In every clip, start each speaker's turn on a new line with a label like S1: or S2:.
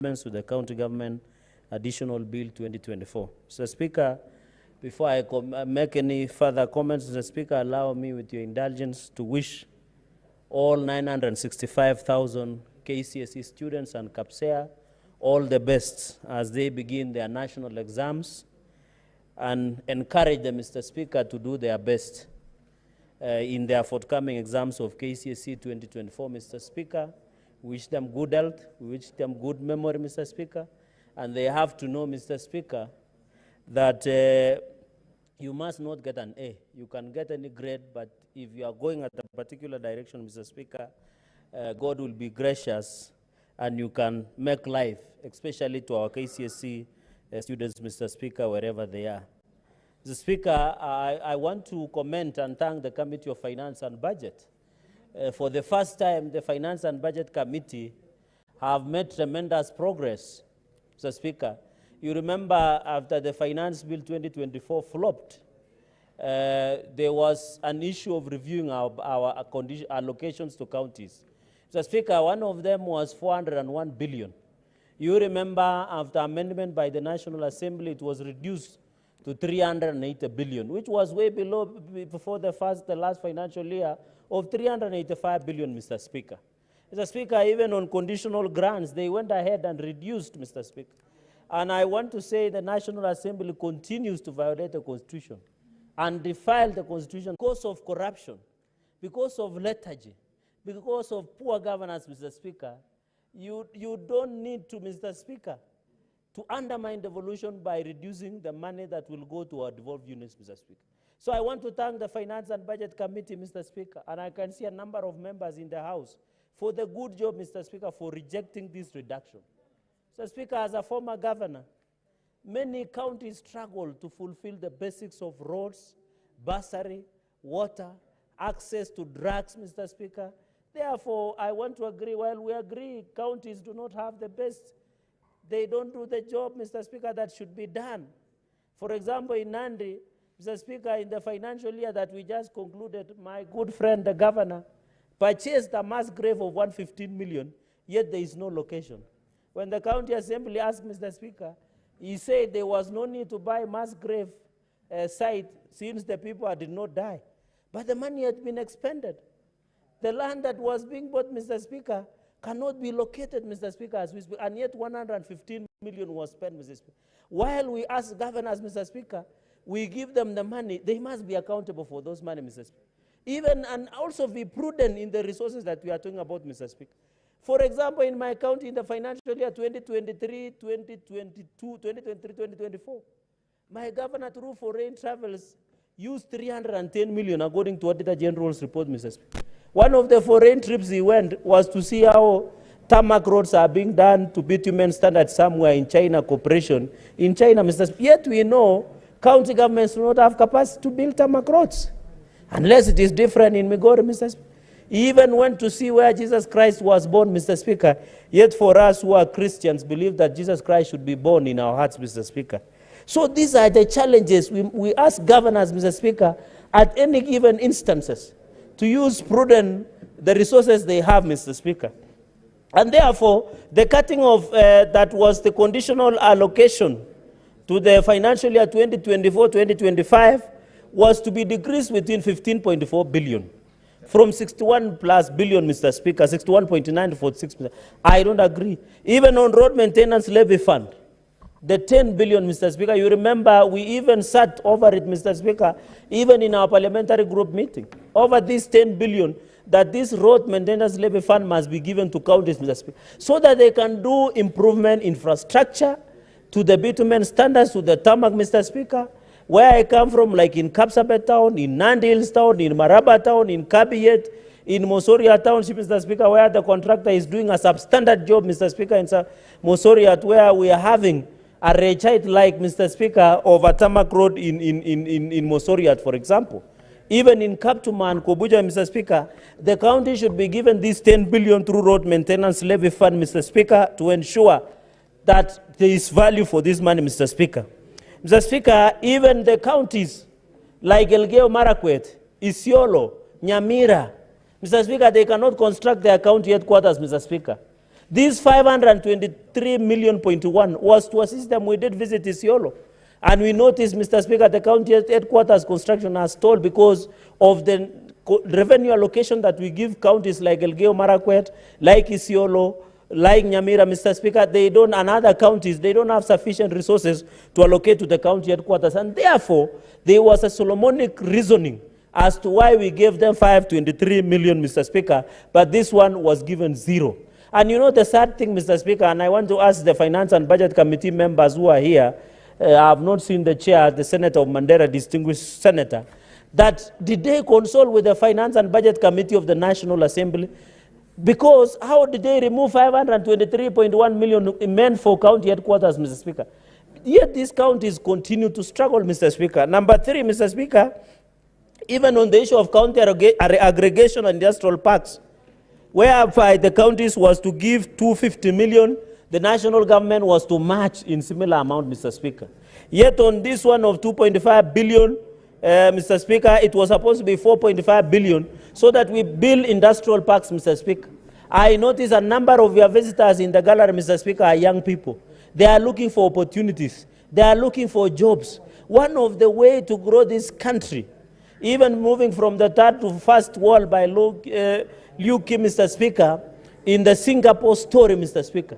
S1: to the County Government Additional Bill 2024. Mr. Speaker, before I make any further comments, Mr. Speaker, allow me, with your indulgence, to wish all 965,000 KCSE students and CAPSEA all the best as they begin their national exams, and encourage them, Mr. Speaker, to do their best in their forthcoming exams of KCSE 2024, Mr. Speaker. We wish them good health, we wish them good memory, Mr. Speaker, and they have to know, Mr. Speaker, that you must not get an A. You can get any grade, but if you are going at a particular direction, Mr. Speaker, God will be gracious and you can make life, especially to our KCSE students, Mr. Speaker, wherever they are. Mr. Speaker, I want to comment and thank the Committee of Finance and Budget. For the first time, the Finance and Budget Committee have made tremendous progress, Mr. Speaker. You remember after the Finance Bill 2024 flopped, there was an issue of reviewing our allocations to counties. Mr. Speaker, one of them was 401 billion. You remember after amendment by the National Assembly, it was reduced to 380 billion, which was way below before the last financial year of 385 billion, Mr. Speaker. Mr. Speaker, even on conditional grants, they went ahead and reduced, Mr. Speaker. And I want to say the National Assembly continues to violate the Constitution and defile the Constitution because of corruption, because of lethargy, because of poor governance, Mr. Speaker. You don't need to, Mr. Speaker, to undermine devolution by reducing the money that will go to our devolved units, Mr. Speaker. So I want to thank the Finance and Budget Committee, Mr. Speaker, and I can see a number of members in the House for the good job, Mr. Speaker, for rejecting this reduction. Mr. Speaker, as a former governor, many counties struggle to fulfill the basics of roads, bursary, water, access to drugs, Mr. Speaker. Therefore, I want to agree, while we agree counties do not have the best, they don't do the job, Mr. Speaker, that should be done. For example, in Nandi, Mr. Speaker, in the financial year that we just concluded, my good friend, the governor, purchased a mass grave of 115 million, yet there is no location. When the county assembly asked Mr. Speaker, he said there was no need to buy mass grave site since the people did not die. But the money had been expended. The land that was being bought, Mr. Speaker, cannot be located, Mr. Speaker, as we speak, and yet 115 million was spent, Mr. Speaker. While we ask governors, Mr. Speaker, we give them the money, they must be accountable for those money, Mr. Speaker. Even, and also be prudent in the resources that we are talking about, Mr. Speaker. For example, in my county, in the financial year 2023, 2024, my governor, through foreign travels, used 310 million, according to Auditor General's report, Mr. Speaker. One of the foreign trips he went was to see how tarmac roads are being done to bitumen standards somewhere in China, cooperation in China, Mr. Speaker. Yet we know county governments do not have capacity to build tarmac roads, unless it is different in Migori, Mr. Speaker. He even went to see where Jesus Christ was born, Mr. Speaker. Yet for us who are Christians, believe that Jesus Christ should be born in our hearts, Mr. Speaker. So these are the challenges. We ask governors, Mr. Speaker, at any given instances, to use prudent the resources they have, Mr. Speaker. And therefore, the cutting of that was the conditional allocation to the financial year 2024-2025 was to be decreased within 15.4 billion. From 61 plus billion, Mr. Speaker, 61.9 to 46%. I don't agree. Even on road maintenance levy fund, the 10 billion, Mr. Speaker, you remember we even sat over it, Mr. Speaker, even in our parliamentary group meeting, over this 10 billion, that this road maintenance levy fund must be given to counties, Mr. Speaker, so that they can do improvement infrastructure to the bitumen standards, to the tarmac, Mr. Speaker. Where I come from, like in Kapsabet town, in Nandi Hills town, in Maraba town, in Kabiyet, in Mosoria township, Mr. Speaker, where the contractor is doing a substandard job, Mr. Speaker, in Mosoria, where we are having a rechite like, Mr. Speaker, of a tarmac road in Mosoria, for example. Even in Kaptuma and Kobuja, Mr. Speaker, the county should be given this 10 billion through road maintenance levy fund, Mr. Speaker, to ensure that there is value for this money, Mr. Speaker. Mr. Speaker, even the counties like Elgeyo Marakwet, Isiolo, Nyamira, Mr. Speaker, they cannot construct their county headquarters, Mr. Speaker. This 523 million point one was to assist them. We did visit Isiolo. And we noticed, Mr. Speaker, the county headquarters construction has stalled because of the revenue allocation that we give counties like Elgeyo Marakwet, like Isiolo, like Nyamira, Mr. Speaker. They don't, and other counties, they don't have sufficient resources to allocate to the county headquarters. And therefore, there was a Solomonic reasoning as to why we gave them 523 million, Mr. Speaker, but this one was given 0. And you know the sad thing, Mr. Speaker, and I want to ask the Finance and Budget Committee members who are here, I have not seen the chair, the Senator of Mandera, distinguished senator, that did they consult with the Finance and Budget Committee of the National Assembly? Because how did they remove 523.1 million meant for county headquarters, Mr. Speaker? Yet these counties continue to struggle, Mr. Speaker. Number 3, Mr. Speaker, even on the issue of county aggregation and industrial parks, whereby the counties was to give 250 million, the national government was to match in similar amount, Mr. Speaker. Yet on this one of 2.5 billion, Mr. Speaker, it was supposed to be 4.5 billion so that we build industrial parks, Mr. Speaker. I notice a number of your visitors in the gallery, Mr. Speaker, are young people. They are looking for opportunities. They are looking for jobs. One of the ways to grow this country, even moving from the third to first world by Liu Kim, Mr. Speaker, in the Singapore story, Mr. Speaker.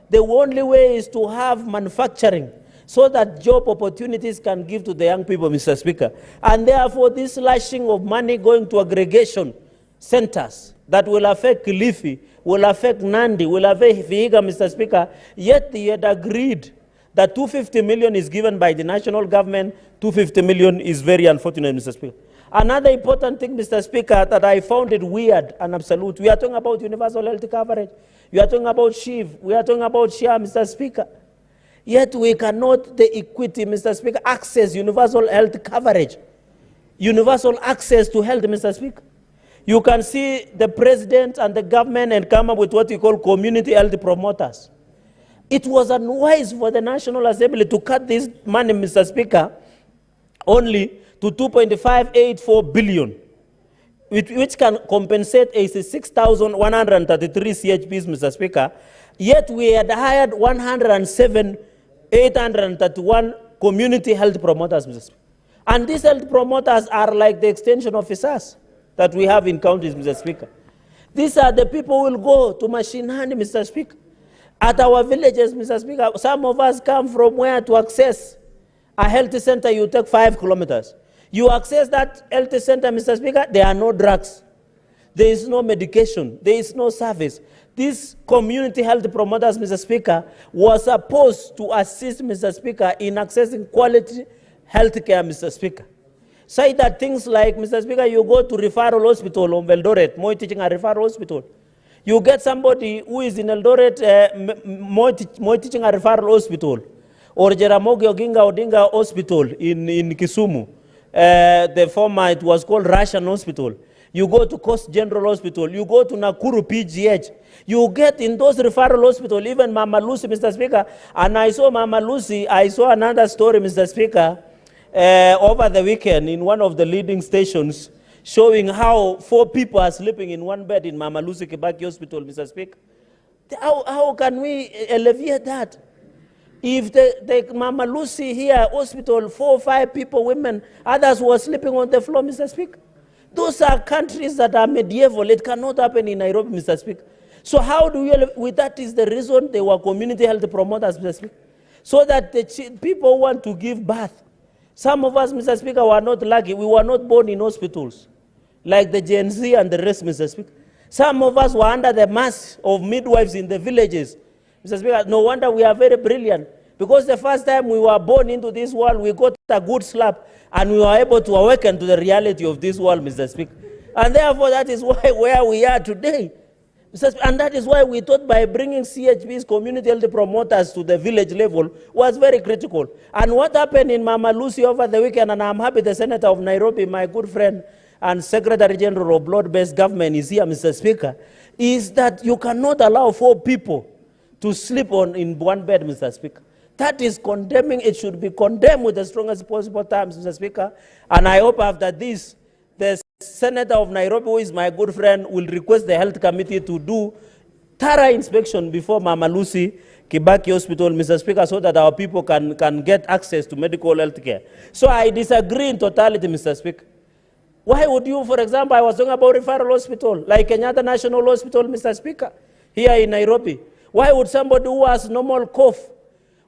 S1: The only way is to have manufacturing so that job opportunities can give to the young people, Mr. Speaker. And therefore, this slashing of money going to aggregation centers that will affect Kilifi, will affect Nandi, will affect Vihiga, Mr. Speaker, yet they had agreed that 250 million is given by the national government. 250 million is very unfortunate, Mr. Speaker. Another important thing, Mr. Speaker, that I found it weird and absolute, we are talking about universal health coverage. We are talking about SHIV. We are talking about SHIA, Mr. Speaker. Yet we cannot, the equity, Mr. Speaker, access universal health coverage. Universal access to health, Mr. Speaker. You can see the president and the government and come up with what we call community health promoters. It was unwise for the National Assembly to cut this money, Mr. Speaker, only to 2.584 billion, which can compensate 86,133 CHPs, Mr. Speaker. Yet we had hired 107,831 community health promoters, Mr. Speaker. And these health promoters are like the extension officers that we have in counties, Mr. Speaker. These are the people who will go to mashinani, Mr. Speaker. At our villages, Mr. Speaker, some of us come from where to access a health center, you take 5 kilometers. You access that health center, Mr. Speaker, there are no drugs. There is no medication. There is no service. These community health promoters, Mr. Speaker, were supposed to assist, Mr. Speaker, in accessing quality health care, Mr. Speaker. Say that things like, Mr. Speaker, you go to referral hospital on Eldoret, Moi Teaching a referral hospital. You get somebody who is in Eldoret, Moi Teaching a referral hospital, or Jaramogi Oginga Odinga Hospital in Kisumu. The former, it was called Russian Hospital. You go to Coast General Hospital. You go to Nakuru PGH. You get in those referral hospitals, even Mama Lucy, Mr. Speaker. And I saw Mama Lucy, I saw another story, Mr. Speaker, over the weekend in one of the leading stations, showing how 4 people are sleeping in one bed in Mama Lucy Kibaki Hospital, Mr. Speaker. How can we alleviate that? If the Mama Lucy here hospital, 4 or 5 people, women, others were sleeping on the floor, Mr. Speaker. Those are countries that are medieval. It cannot happen in Nairobi, Mr. Speaker. So how do we, that is the reason they were community health promoters, Mr. Speaker. So that the people want to give birth. Some of us, Mr. Speaker, were not lucky. We were not born in hospitals, like the Gen Z and the rest, Mr. Speaker. Some of us were under the mask of midwives in the villages. Mr. Speaker, no wonder we are very brilliant. Because the first time we were born into this world, we got a good slap, and we were able to awaken to the reality of this world, Mr. Speaker. And therefore, that is why where we are today. And that is why we thought by bringing CHPs, community health promoters, to the village level was very critical. And what happened in Mama Lucy over the weekend, and I'm happy the Senator of Nairobi, my good friend and Secretary General of Blood-Based Government is here, Mr. Speaker, is that you cannot allow 4 people to sleep in one bed, Mr. Speaker. That is condemning. It should be condemned with the strongest possible terms, Mr. Speaker. And I hope after this, the Senator of Nairobi, who is my good friend, will request the Health Committee to do thorough inspection before Mama Lucy Kibaki Hospital, Mr. Speaker, so that our people can get access to medical health care. So I disagree in totality, Mr. Speaker. Why would you, for example, I was talking about referral hospital, like Kenyatta National Hospital, Mr. Speaker, here in Nairobi. Why would somebody who has normal cough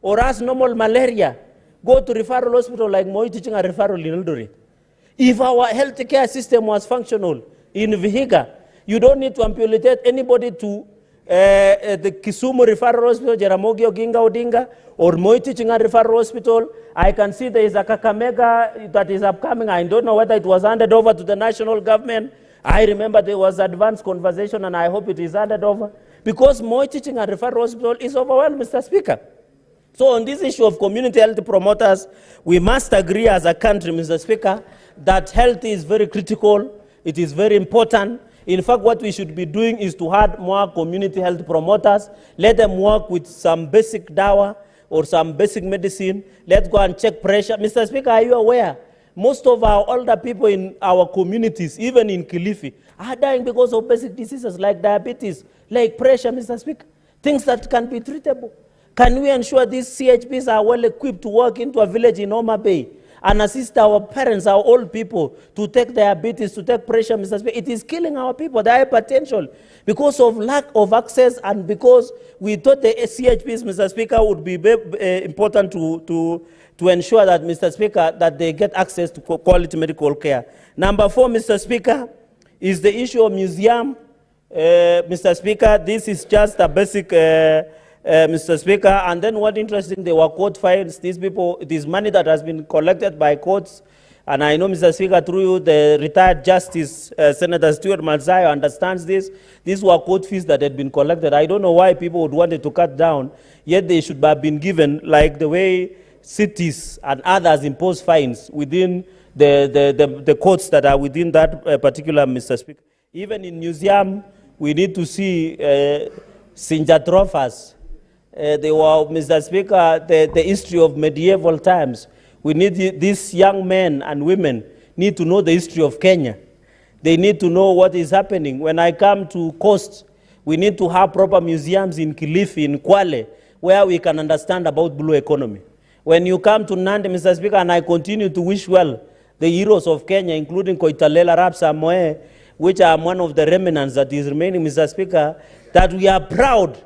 S1: or has normal malaria go to referral hospital like Moi Teaching a referral in Eldoret? If our healthcare system was functional in Vihiga, you don't need to amputate anybody to the Kisumu Referral Hospital, Jaramogi Oginga Odinga, or Moi Teaching a Referral Hospital. I can see there is a Kakamega that is upcoming. I don't know whether it was handed over to the national government. I remember there was advanced conversation, and I hope it is handed over. Because Moi Teaching a Referral Hospital is overwhelmed, Mr. Speaker. So on this issue of community health promoters, we must agree as a country, Mr. Speaker, that health is very critical. It is very important. In fact, what we should be doing is to add more community health promoters. Let them work with some basic dawa or some basic medicine. Let's go and check pressure. Mr. Speaker, are you aware? Most of our older people in our communities, even in Kilifi, are dying because of basic diseases like diabetes, like pressure, Mr. Speaker. Things that can be treatable. Can we ensure these CHPs are well equipped to work into a village in Homa Bay and assist our parents, our old people, to take diabetes, to take pressure, Mr. Speaker? It is killing our people, the hypertension, because of lack of access and because we thought the CHPs, Mr. Speaker, would be important to ensure that, Mr. Speaker, that they get access to quality medical care. Number 4, Mr. Speaker, is the issue of museum. Mr. Speaker, this is just a basic, Mr. Speaker, and then what interesting, there were court fines. These people, it is money that has been collected by courts, and I know, Mr. Speaker, through you, the retired Justice Senator Stuart Malzayo understands this. These were court fees that had been collected. I don't know why people would want it to cut down, yet they should have been given, like the way cities and others impose fines within the courts that are within that particular, Mr. Speaker. Even in museum, we need to see Sinjatrophas. They were, Mr. Speaker, the history of medieval times. We need these young men and women need to know the history of Kenya. They need to know what is happening. When I come to Coast, we need to have proper museums in Kilifi, in Kwale, where we can understand about blue economy. When you come to Nandi, Mr. Speaker, and I continue to wish well the heroes of Kenya, including Koitalel Arap Samoe, which are one of the remnants that is remaining, Mr. Speaker, that we are proud.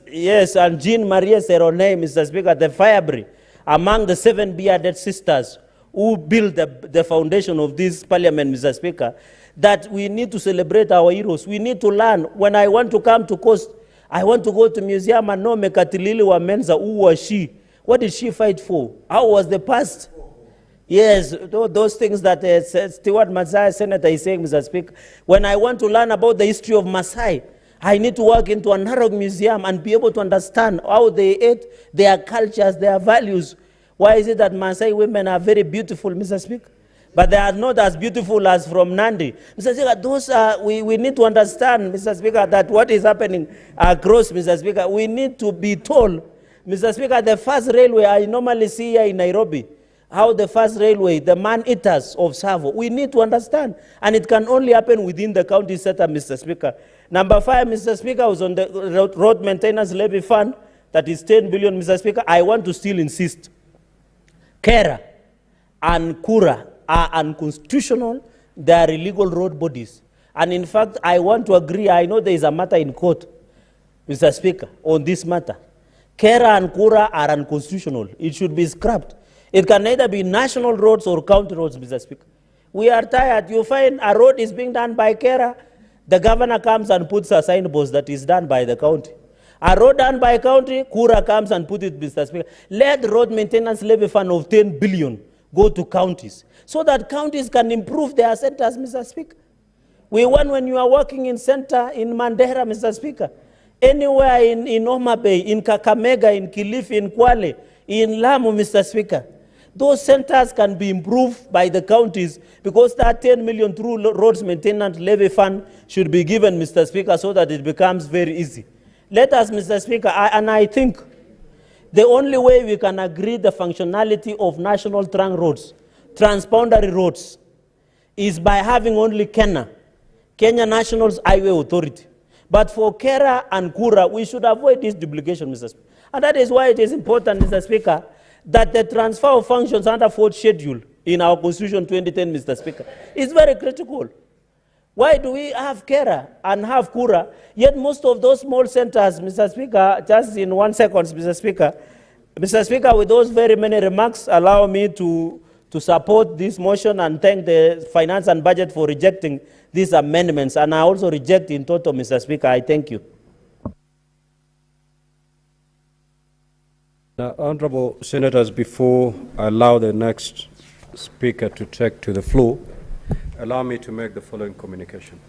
S1: Yes, and Jean Maria Serone, Mr. Speaker, the Firebree, among the 7 bearded sisters who built the foundation of this parliament, Mr. Speaker, that we need to celebrate our heroes. We need to learn. When I want to come to Coast, I want to go to museum and know Mekatilili Wamenza, who was she? What did she fight for? How was the past? Yes, those things that Stuart Maasai, Senator, is saying, Mr. Speaker. When I want to learn about the history of Maasai, I need to walk into a Narok museum and be able to understand how they ate, their cultures, their values. Why is it that Maasai women are very beautiful, Mr. Speaker? But they are not as beautiful as from Nandi. Mr. Speaker, those are, we need to understand, Mr. Speaker, that what is happening across, Mr. Speaker, we need to be told, Mr. Speaker, the first railway I normally see here in Nairobi, how the first railway, the man-eaters of Savo, we need to understand. And it can only happen within the county setup, Mr. Speaker. Number 5, Mr. Speaker, was on the road maintenance levy fund, that is 10 billion, Mr. Speaker. I want to still insist. Kera and Kura are unconstitutional. They are illegal road bodies. And in fact, I want to agree, I know there is a matter in court, Mr. Speaker, on this matter. Kera and Kura are unconstitutional. It should be scrapped. It can neither be national roads or county roads, Mr. Speaker. We are tired. You find a road is being done by Kera, the governor comes and puts a signpost that is done by the county. A road done by county, Kura comes and puts it, Mr. Speaker. Let the road maintenance levy fund of 10 billion go to counties so that counties can improve their centers, Mr. Speaker. We want, when you are working in center in Mandera, Mr. Speaker, anywhere in Homa Bay, in Kakamega, in Kilifi, in Kwale, in Lamu, Mr. Speaker, those centers can be improved by the counties because that 10 million through roads maintenance levy fund should be given, Mr. Speaker, so that it becomes very easy. Let us, Mr. Speaker, and I think the only way we can agree the functionality of national trunk roads, transboundary roads, is by having only Kenya National Highway Authority. But for Kera and Kura, we should avoid this duplication, Mr. Speaker. And that is why it is important, Mr. Speaker, that the transfer of functions under fourth schedule in our Constitution 2010, Mr. Speaker, is very critical. Why do we have Kera and have Kura, yet most of those small centers, Mr. Speaker, just in 1 second, Mr. Speaker, with those very many remarks, allow me to support this motion and thank the Finance and Budget for rejecting these amendments. And I also reject in total, Mr. Speaker. I thank you.
S2: Now, honorable senators, before I allow the next speaker to take to the floor, allow me to make the following communication.